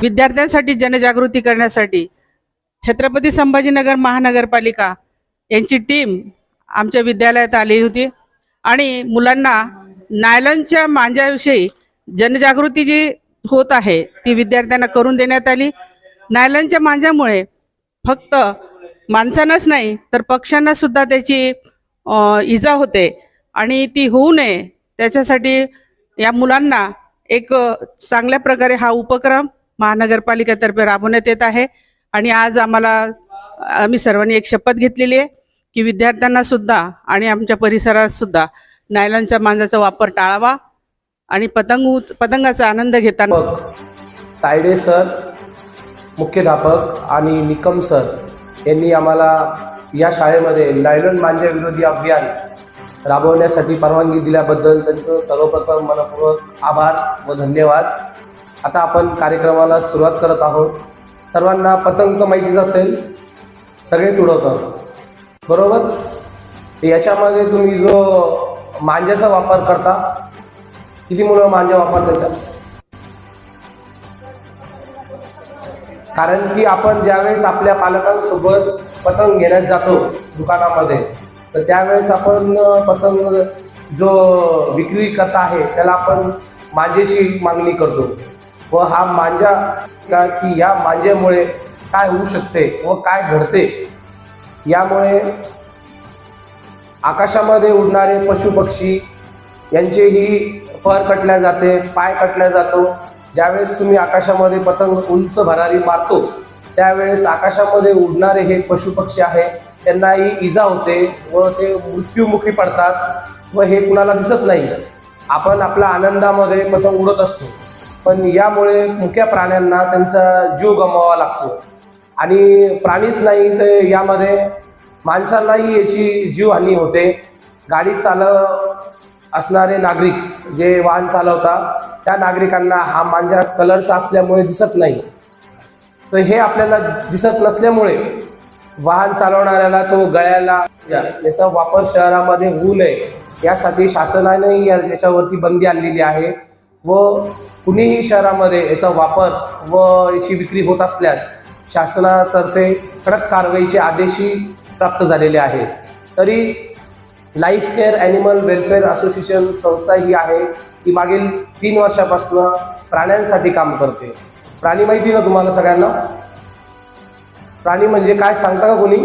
विद्यार्थ्यांसाठी जनजागृती करण्यासाठी छत्रपती संभाजीनगर महानगरपालिका यांची टीम आमच्या विद्यालयात आली होती आणि मुलांना नायलॉनच्या मांजाविषयी जनजागृती जी होत आहे ती विद्यार्थ्यांना करून देण्यात आली। नायलॉनच्या मांजामुळे फक्त माणसांनाच नाही तर पक्ष्यांना सुद्धा त्याची इजा होते आणि ती होऊ नये त्याच्यासाठी या मुलांना एक चांगल्या प्रकारे हा उपक्रम महानगरपालिकेतर्फे राबवण्यात येत आहे। आणि आज आम्ही सर्वांनी एक शपथ घेतलेली आहे की विद्यार्थ्यांना सुद्धा आणि आमच्या परिसरात सुद्धा नायलॉनच्या मांजाचा वापर टाळावा आणि पतंगाचा आनंद घेताना तायडे सर, मुख्याध्यापक आणि निकम सर यांनी आम्हाला या शाळेमध्ये नायलॉन मांजा विरोधी अभियान राबवण्यासाठी परवानगी दिल्याबद्दल त्यांचं सर्वप्रथम मनपूर्वक आभार व धन्यवाद। आता आपण कार्यक्रमाला सुरुवात करत आहोत। सर्वांना पतंग तर माहितीच असेल, सगळेच उडवतात बरोबर। याच्यामध्ये तुम्ही जो मांजाचा वापर करता, किती मुलं मांजा वापरतात त्याच्यात? कारण की आपण ज्यावेळेस आपल्या पालकांसोबत पतंग घेण्यात जातो दुकानामध्ये, तर त्यावेळेस आपण पतंग जो विक्री करता आहे त्याला आपण मांजेची मागणी करतो व हा मांजा की या मांजेमुळे काय होऊ शकते व काय घडते, यामुळे आकाशामध्ये उडणारे पशुपक्षी यांचेही पर कटल्या जाते, पाय कटल्या जातो। ज्यावेळेस तुम्ही आकाशामध्ये पतंग उंच भरारी मारतो त्यावेळेस आकाशामध्ये उडणारे हे पशुपक्षी आहे त्यांनाही इजा होते व ते मृत्युमुखी पडतात व हे कुणाला दिसत नाही। आपण आपल्या आनंदामध्ये पतंग उडत असतो, पण यामुळे मुक्या प्राण्यांना त्यांचा जीव गमवावा लागतो आणि प्राणीच नाही तर यामध्ये माणसांनाही याची जीवहानी होते। गाडी असणारे नागरिक जे वाहन चालवतात त्या नागरिकांना हा मांजा कलरचा असल्यामुळे दिसत नाही, तर हे आपल्याला दिसत नसल्यामुळे वाहन चालवणाऱ्याला तो गळ्याला याचा वापर शहरामध्ये होऊ नये यासाठी शासनाने याच्यावरती बंदी आणलेली आहे व कुणीही शहरामध्ये याचा वापर व याची विक्री होत असल्यास शासनातर्फे कडक कारवाईचे आदेशही प्राप्त झालेले आहेत। तरी life care animal welfare association संस्था ही आहे ती मागील 3 वर्षापासून प्राण्यांसाठी काम करते। प्राणी माहिती ना तुम्हाला सगळ्यांना? प्राणी म्हणजे काय सांगता का कोणी?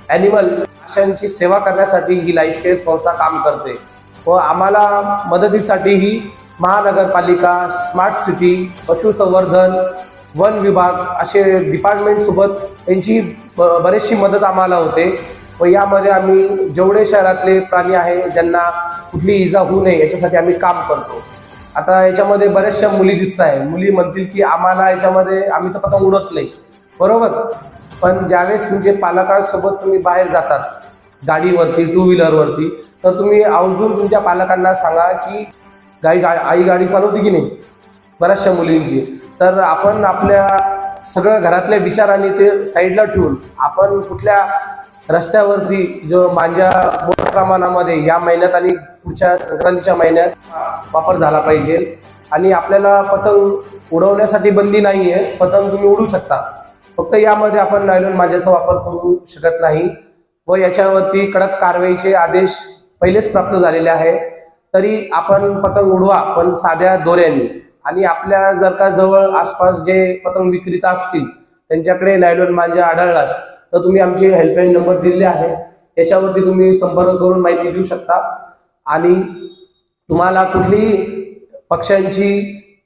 ॲनिमल, पक्ष्यांची सेवा करण्यासाठी ही लाईफ केअर संस्था काम करते व आम्हाला मदतीसाठी ही महानगरपालिका, स्मार्ट सिटी, पशुसंवर्धन, वन विभाग असे डिपार्टमेंटसोबत त्यांची बरीचशी मदत आम्हाला होते व यामध्ये आम्ही जेवढे शहरातले प्राणी आहे ज्यांना कुठली इजा होऊ नये याच्यासाठी आम्ही काम करतो। आता याच्यामध्ये बऱ्याचशा मुली दिसत आहे, मुली म्हणतील की आम्हाला याच्यामध्ये आम्ही तर पतंग उडत नाही बरोबर, पण ज्यावेळेस तुमचे पालकांसोबत तुम्ही बाहेर जातात गाडीवरती, 2 व्हीलरवरती, तर तुम्ही आवर्जून तुमच्या पालकांना सांगा की आई गाडी चालवते की नाही, बऱ्याचशा मुलींची। तर आपण आपल्या सगळं घरातल्या विचारांनी ते साईडला ठेवून आपण कुठल्या रस्त्यावरती जो मांजा मोठ्या प्रमाणामध्ये या महिन्यात आणि पुढच्या संक्रांतीच्या महिन्यात वापर झाला पाहिजे। आणि आपल्याला पतंग उडवण्यासाठी बंदी नाही आहे, पतंग तुम्ही उडवू शकता, फक्त यामध्ये आपण नायलॉन मांजाचा वापर करू शकत नाही व याच्यावरती कडक कारवाईचे आदेश पहिलेच प्राप्त झालेले आहे। तरी आपण पतंग उडवा पण साध्या दोऱ्यांनी, आणि आपल्या जर का जवळ आसपास जे पतंग विक्रेता असतील त्यांच्याकडे नायलॉन मांजा आढळलास तर तुम्ही आमचे हेल्पलाईन नंबर दिलेले आहे, याच्यावरती तुम्ही संपर्क करून माहिती देऊ शकता। आणि तुम्हाला कुठलीही पक्ष्यांची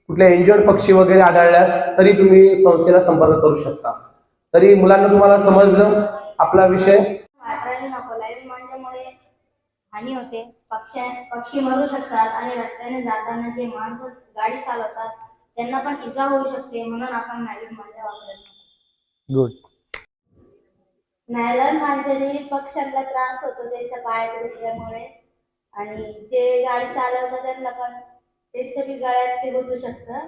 कुठल्या इंजर्ड पक्षी वगैरे आढळल्यास तरी तुम्ही संस्थेला संपर्क करू शकता। तरी मुलांना तुम्हाला समजलं आपला विषय? हानी होते, पक्षी मरू शकतात आणि रस्त्याने जाताना जे माणसं गाडी चालवतात त्यांना पण इजा होऊ शकते, म्हणून आपण नायलॉन मांजा वापरतो। गुड। नायलॉन मांजाने पक्ष्यांना त्रास होतो त्यांच्या पायात घुसल्यामुळे, आणि जे गाडी चालवतात त्यांना पण त्यांच्या बी गळ्यात ते गुंतू शकतं,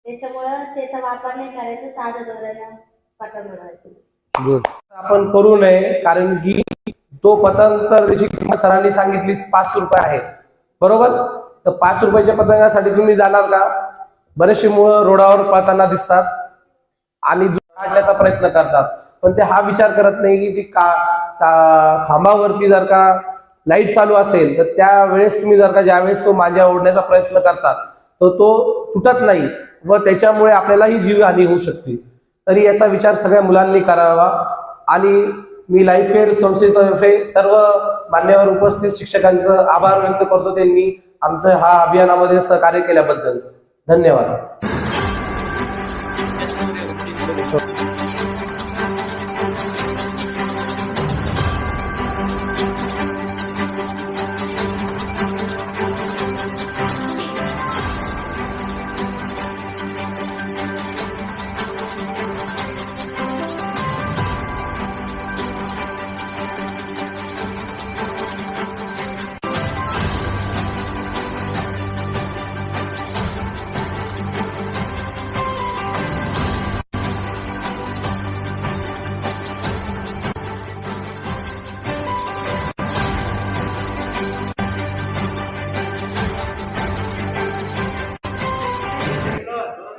त्याच्यामुळं त्याचा वापर नाही करायचा, साध्या दोऱ्यानं पतंग उडवायची। गुड। आपण करू नये, कारण की तो पतंग तर त्याची किंमत सरांनी सांगितली 5 रुपये आहे बरोबर, तर 5 रुपयाच्या पतंगासाठी तुम्ही जाणार का? बरेचसे मुलं रोडावर पळताना दिसतात आणि काढण्याचा प्रयत्न करतात, पण ते हा विचार करत नाही की ती खांबावरती जर का लाईट चालू असेल तर त्यावेळेस तुम्ही जर का ज्यावेळेस तो मांजा ओढण्याचा प्रयत्न करतात तर तो तुटत नाही व त्याच्यामुळे आपल्यालाही जीवहानी होऊ शकते. तरी याचा विचार सगळ्या मुलांनी करावा. आणि मी लाईफ केअर संस्थेतर्फे सर्व मान्यवर उपस्थित शिक्षकांचं आभार व्यक्त करतो, त्यांनी आमचं हा अभियानामध्ये सहकार्य केल्याबद्दल. धन्यवाद.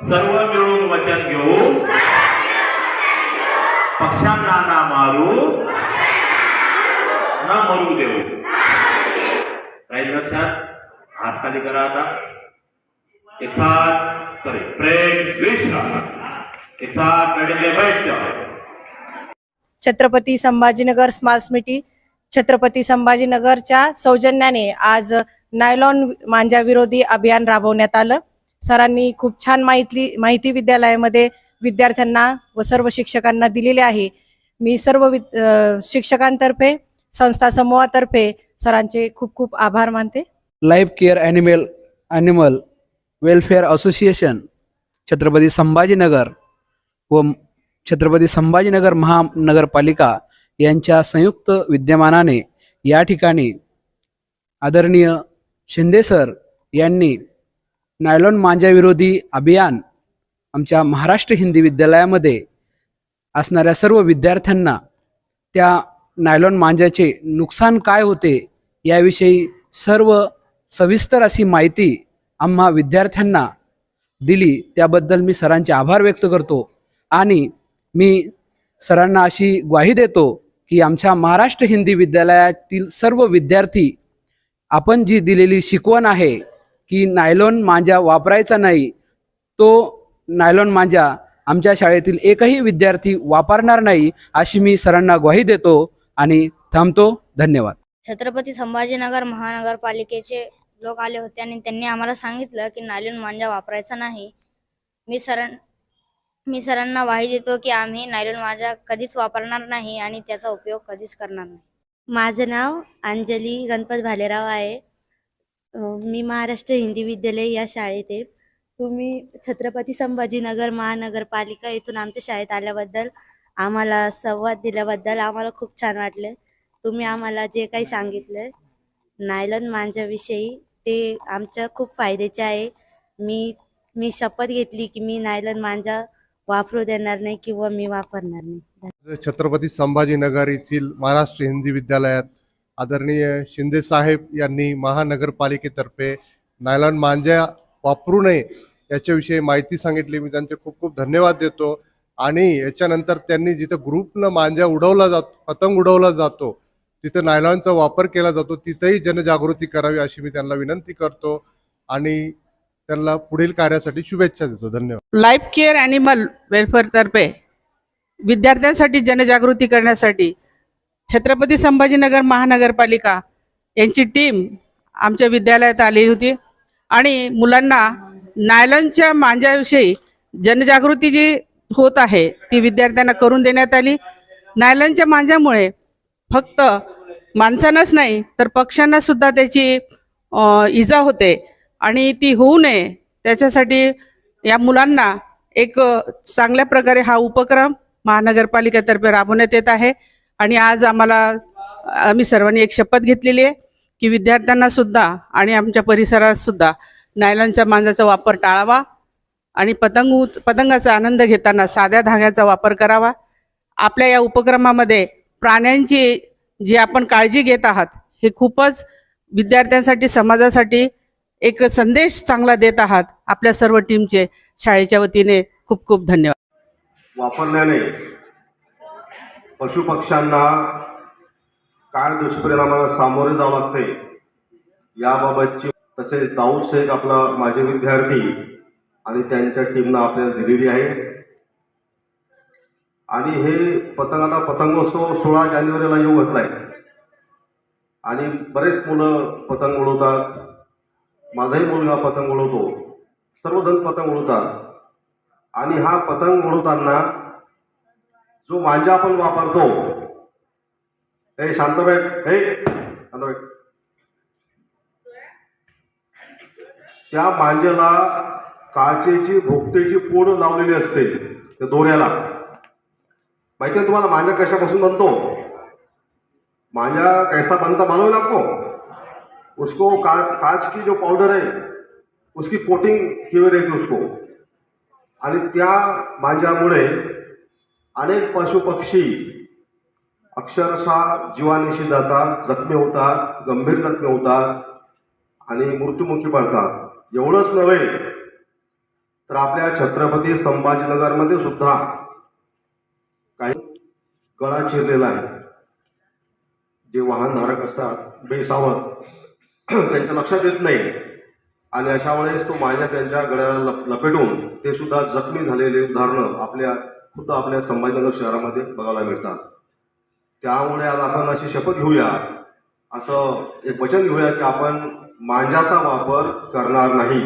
सर्व मिळून वचन घेऊ, पक्षांना ना मारू, न मरू देऊ. काही लक्षात हात खाली करा. आता एक साथ सॉरी ब्रेक विश्राम एक साथ लढले बैठ जाओ. छत्रपती संभाजीनगर स्मार्ट सिटी छत्रपती संभाजीनगरच्या सौजन्याने आज नायलॉन मांजा विरोधी अभियान राबवण्यात आलं. सरांनी खूप छान माहिती विद्यालयामध्ये विद्यार्थ्यांना व सर्व शिक्षकांना दिलेली आहे. मी सर्व शिक्षकांतर्फे संस्था समूहातर्फे सरांचे खूप खूप आभार मानते. Life care animal welfare association Chhatrapati Sambhajinagar व छत्रपती संभाजीनगर महानगरपालिका यांच्या संयुक्त विद्यमानाने या ठिकाणी आदरणीय शिंदे सर यांनी नायलॉन मांजाविरोधी अभियान आमच्या महाराष्ट्र हिंदी विद्यालयामध्ये असणाऱ्या सर्व विद्यार्थ्यांना त्या नायलॉन मांजाचे नुकसान काय होते याविषयी सर्व सविस्तर अशी माहिती आम्हा विद्यार्थ्यांना दिली. त्याबद्दल मी सरांचे आभार व्यक्त करतो आणि मी सरांना अशी ग्वाही देतो की आमच्या महाराष्ट्र हिंदी विद्यालयातील सर्व विद्यार्थी आपण जी दिलेली शिकवण आहे की नायलॉन मांजा वापरायचा नाही, तो नायलॉन मांजा आमच्या शाळेतील एकही विद्यार्थी वापरणार नाही अशी मी सरांना ग्वाही देतो आणि थांबतो. धन्यवाद. छत्रपती संभाजीनगर महानगरपालिकेचे लोक आले होते आणि त्यांनी आम्हाला सांगितलं की नायलॉन मांजा वापरायचा नाही. मी सरांना ग्वाही देतो की आम्ही नायलॉन मांजा कधीच वापरणार नाही आणि त्याचा उपयोग कधीच करणार नाही. माझं नाव अंजली गणपत भालेराव आहे. मी महाराष्ट्र हिंदी विद्यालय या शाळेत आहे. तुम्ही छत्रपती संभाजीनगर महानगरपालिका येथून आमच्या शाळेत आल्याबद्दल आम्हाला संवाद दिल्याबद्दल आम्हाला खूप छान वाटलं. तुम्ही आम्हाला जे काही सांगितलं नायलॉन मांजाविषयी ते आमच्या खूप फायद्याचे आहे. मी शपथ घेतली की मी नायलॉन मांजा वापरू देणार नाही किंवा मी वापरणार नाही. छत्रपती संभाजीनगर येथील महाराष्ट्र हिंदी विद्यालयात आदरणीय शिंदे साहेब यांनी महानगरपालिकेतर्फे नायलॉन मांजा वापरू नये याच्याविषयी माहिती सांगितली. मी त्यांचे खूप खूप धन्यवाद देतो. आणि याच्यानंतर त्यांनी जिथं ग्रुपनं मांजा उडवला जातो, पतंग उडवला जातो, तिथं नायलॉनचा वापर केला जातो, तिथंही जनजागृती करावी अशी मी त्यांना विनंती करतो आणि त्यांना पुढील कार्यासाठी शुभेच्छा देतो. धन्यवाद. लाईफ केअर ॲनिमल वेलफेअरतर्फे विद्यार्थ्यांसाठी जनजागृती करण्यासाठी छत्रपती संभाजीनगर महानगरपालिका यांची टीम आमच्या विद्यालयात आली होती आणि मुलांना नायलॉनच्या मांजाविषयी जनजागृती जी होत आहे ती विद्यार्थ्यांना करून देण्यात आली. नायलॉनच्या मांजामुळे फक्त माणसांनाच नाही तर पक्ष्यांना सुद्धा त्याची इजा होते आणि ती होऊ नये त्याच्यासाठी या मुलांना एक चांगल्या प्रकारे हा उपक्रम महानगरपालिकेतर्फे राबवण्यात येत आहे. आणि आज आम्ही सर्वांनी एक शपथ घेतलेली आहे की विद्यार्थ्यांना सुद्धा आणि आमच्या परिसरात सुद्धा नायलॉनच्या मांजाचा वापर टाळावा आणि पतंगाचा आनंद घेताना साध्या धाग्याचा वापर करावा. आपल्या या उपक्रमामध्ये प्राण्यांची जी आपण काळजी घेत आहात हे खूपच विद्यार्थ्यांसाठी समाजासाठी एक संदेश चांगला देत आहात. आपल्या सर्व टीमचे शाळेच्या वतीने खूप खूप धन्यवाद. वापरल्याने पशुपक्ष्यांना काय दुष्परिणामाला सामोरे जावं लागते याबाबतची, तसेच दाऊद शेख आपला माझे विद्यार्थी आणि त्यांच्या टीमनं आपल्याला दिलेली आहे. आणि हे पतंग आता पतंगोत्सव 16 जानेवारीला येऊ घातलाय आणि बरेच मुलं पतंग उडवतात. माझाही मुलगा पतंग उडवतो, सर्वजण पतंग उडवतात. आणि हा पतंग उडवताना जो मांजा आपण वापरतो, हे शांतबेट, हे शांतबेट, त्या मांजाला काचेची भोगतेची पोड लावलेली असते त्या दोऱ्याला. माहिती आहे तुम्हाला मांजा कशापासून बनतो? मांजा कैसा बनता मालूम है आपको? उसको कांच की जो पाउडर है उसकी कोटिंग की हुई रहती है उसको. आणि त्या मांजामुळे अनेक पशुपक्षी अक्षरशः जीवानिशी जातात, जखमी होतात, गंभीर जखमी होतात आणि मृत्युमुखी पडतात. एवढंच नव्हे तर आपल्या छत्रपती संभाजीनगरमध्ये सुद्धा काही गळा चिरलेला आहे. जे वाहनधारक असतात बेसावध, त्यांच्या लक्षात येत नाही आणि अशा वेळेस तो मांजा त्यांच्या गळ्याला लपेटून ते सुद्धा जखमी झालेले उदाहरणं आपल्या संभाजीनगर शहरामध्ये बघायला मिळतात. त्यामुळे आज आपण अशी शपथ घेऊया, असं एक वचन घेऊया की आपण मांजाचा वापर करणार नाही.